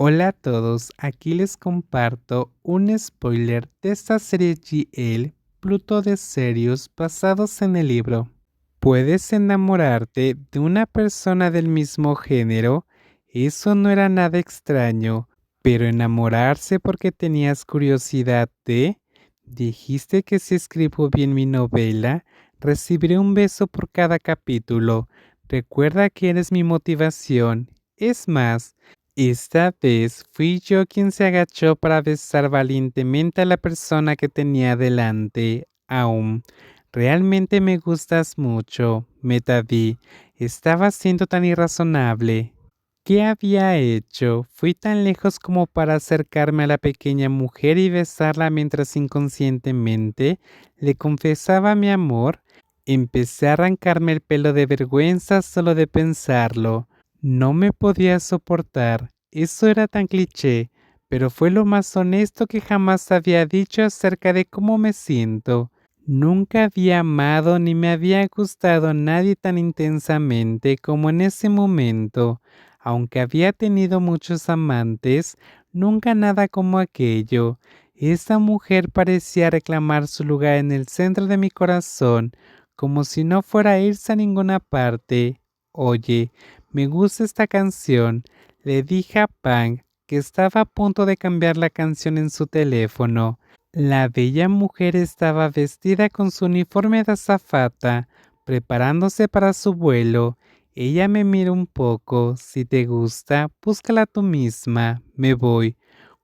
Hola a todos, aquí les comparto un spoiler de esta serie GL, Pluto de Sirius, basados en el libro. ¿Puedes enamorarte de una persona del mismo género? Eso no era nada extraño, pero enamorarse porque tenías curiosidad de... Dijiste que si escribo bien mi novela, recibiré un beso por cada capítulo. Recuerda que eres mi motivación. Es más, esta vez fui yo quien se agachó para besar valientemente a la persona que tenía delante. Aún, realmente me gustas mucho, Metavi. Estaba siendo tan irrazonable. ¿Qué había hecho? Fui tan lejos como para acercarme a la pequeña mujer y besarla mientras inconscientemente le confesaba mi amor. Empecé a arrancarme el pelo de vergüenza solo de pensarlo. No me podía soportar. Eso era tan cliché, pero fue lo más honesto que jamás había dicho acerca de cómo me siento. Nunca había amado ni me había gustado a nadie tan intensamente como en ese momento. Aunque había tenido muchos amantes, nunca nada como aquello. Esa mujer parecía reclamar su lugar en el centro de mi corazón, como si no fuera a irse a ninguna parte. Oye, me gusta esta canción, le dije a Pang, que estaba a punto de cambiar la canción en su teléfono. La bella mujer estaba vestida con su uniforme de azafata, preparándose para su vuelo. Ella me mira un poco. Si te gusta, búscala tú misma. Me voy.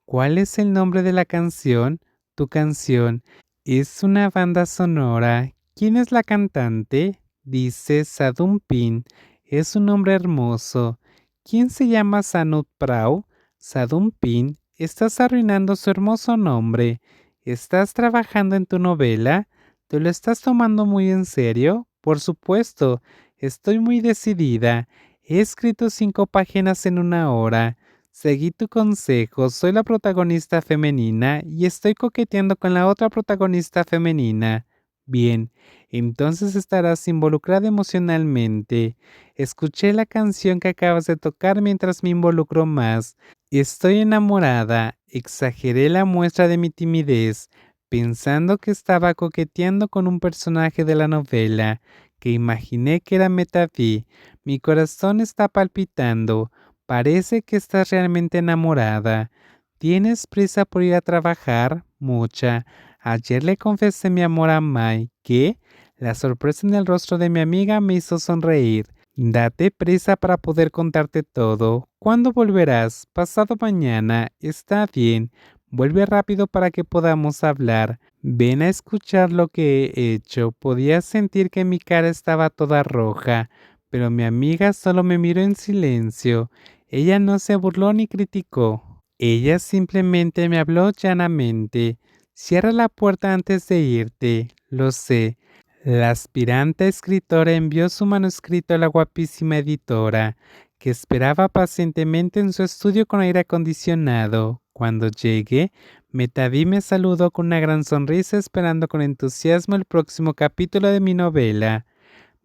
¿Cuál es el nombre de la canción? Tu canción. Es una banda sonora. ¿Quién es la cantante? Dice Sadumpin. Es un nombre hermoso. ¿Quién se llama Sanud Prau? Sadumpin. Estás arruinando su hermoso nombre. ¿Estás trabajando en tu novela? ¿Te lo estás tomando muy en serio? Por supuesto. Estoy muy decidida. He escrito 5 páginas en una hora. Seguí tu consejo, soy la protagonista femenina y estoy coqueteando con la otra protagonista femenina. Bien, entonces estarás involucrada emocionalmente. Escuché la canción que acabas de tocar mientras me involucro más. Estoy enamorada. Exageré la muestra de mi timidez, pensando que estaba coqueteando con un personaje de la novela, que imaginé que era Metavi. Mi corazón está palpitando. Parece que estás realmente enamorada. ¿Tienes prisa por ir a trabajar? Mucha. Ayer le confesé mi amor a Mai. ¿Qué? La sorpresa en el rostro de mi amiga me hizo sonreír. Date prisa para poder contarte todo. ¿Cuándo volverás? Pasado mañana. Está bien. Vuelve rápido para que podamos hablar. Ven a escuchar lo que he hecho. Podía sentir que mi cara estaba toda roja, pero mi amiga solo me miró en silencio. Ella no se burló ni criticó. Ella simplemente me habló llanamente. Cierra la puerta antes de irte. Lo sé. La aspirante escritora envió su manuscrito a la guapísima editora, que esperaba pacientemente en su estudio con aire acondicionado. Cuando llegué, Metavi me saludó con una gran sonrisa, esperando con entusiasmo el próximo capítulo de mi novela.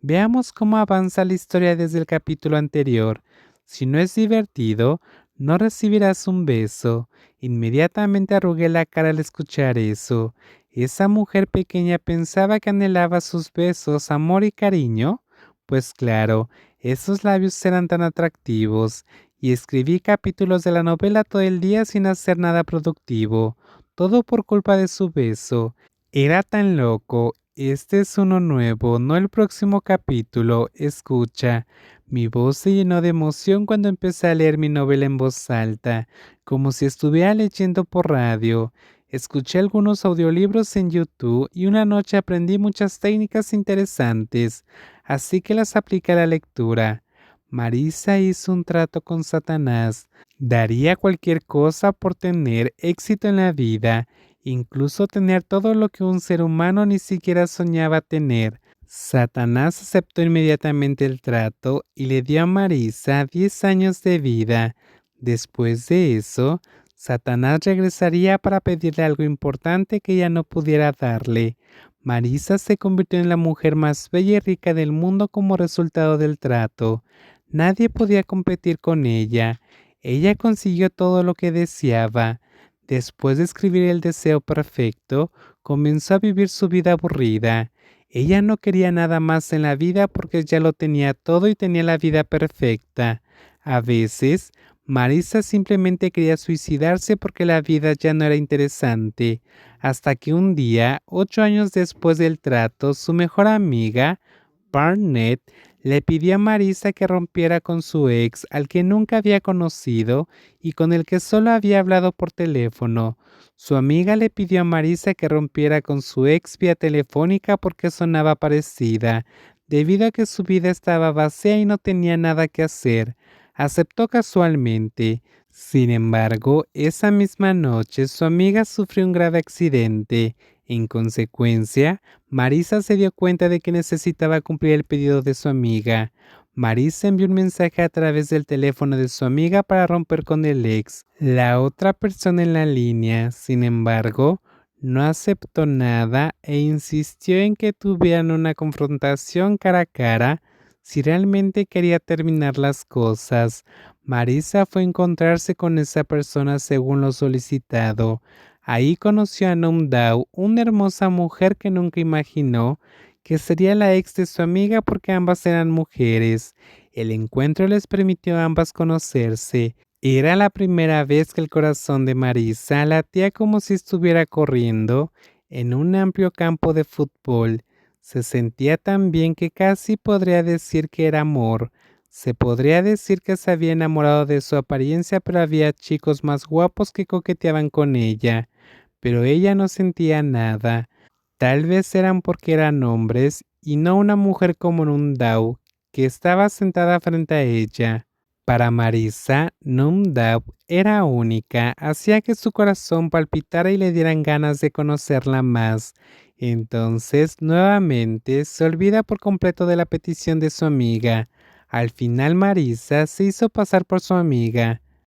Veamos cómo avanza la historia desde el capítulo anterior. Si no es divertido, no recibirás un beso. Inmediatamente arrugué la cara al escuchar eso. ¿Esa mujer pequeña pensaba que anhelaba sus besos, amor y cariño? Pues claro, esos labios eran tan atractivos. Y escribí capítulos de la novela todo el día sin hacer nada productivo. Todo por culpa de su beso. Era tan loco. Este es uno nuevo, no el próximo capítulo. Escucha. Mi voz se llenó de emoción cuando empecé a leer mi novela en voz alta, como si estuviera leyendo por radio. Escuché algunos audiolibros en YouTube y una noche aprendí muchas técnicas interesantes, así que las apliqué a la lectura. Marisa hizo un trato con Satanás. Daría cualquier cosa por tener éxito en la vida, incluso tener todo lo que un ser humano ni siquiera soñaba tener. Satanás aceptó inmediatamente el trato y le dio a Marisa 10 años de vida. Después de eso, Satanás regresaría para pedirle algo importante que ella no pudiera darle. Marisa se convirtió en la mujer más bella y rica del mundo como resultado del trato. Nadie podía competir con ella. Ella consiguió todo lo que deseaba. Después de escribir el deseo perfecto, comenzó a vivir su vida aburrida. Ella no quería nada más en la vida porque ya lo tenía todo y tenía la vida perfecta. A veces, Marisa simplemente quería suicidarse porque la vida ya no era interesante, hasta que un día, 8 años después del trato, su mejor amiga, Barnett, le pidió a Marisa que rompiera con su ex, al que nunca había conocido y con el que solo había hablado por teléfono. Su amiga le pidió a Marisa que rompiera con su ex vía telefónica porque sonaba parecida, debido a que su vida estaba vacía y no tenía nada que hacer. Aceptó casualmente. Sin embargo, esa misma noche su amiga sufrió un grave accidente. En consecuencia, Marisa se dio cuenta de que necesitaba cumplir el pedido de su amiga. Marisa envió un mensaje a través del teléfono de su amiga para romper con el ex. La otra persona en la línea, sin embargo, no aceptó nada e insistió en que tuvieran una confrontación cara a cara si realmente quería terminar las cosas. Marisa fue a encontrarse con esa persona según lo solicitado. Ahí conoció a Numdao, una hermosa mujer que nunca imaginó que sería la ex de su amiga porque ambas eran mujeres. El encuentro les permitió a ambas conocerse. Era la primera vez que el corazón de Marisa latía como si estuviera corriendo en un amplio campo de fútbol. Se sentía tan bien que casi podría decir que era amor. Se podría decir que se había enamorado de su apariencia, pero había chicos más guapos que coqueteaban con ella. Pero ella no sentía nada. Tal vez eran porque eran hombres y no una mujer como Numdao, que estaba sentada frente a ella. Para Marisa, Numdao era única, hacía que su corazón palpitara y le dieran ganas de conocerla más. Entonces, nuevamente, se olvida por completo de la petición de su amiga. Al final, Marisa se hizo pasar por su amiga.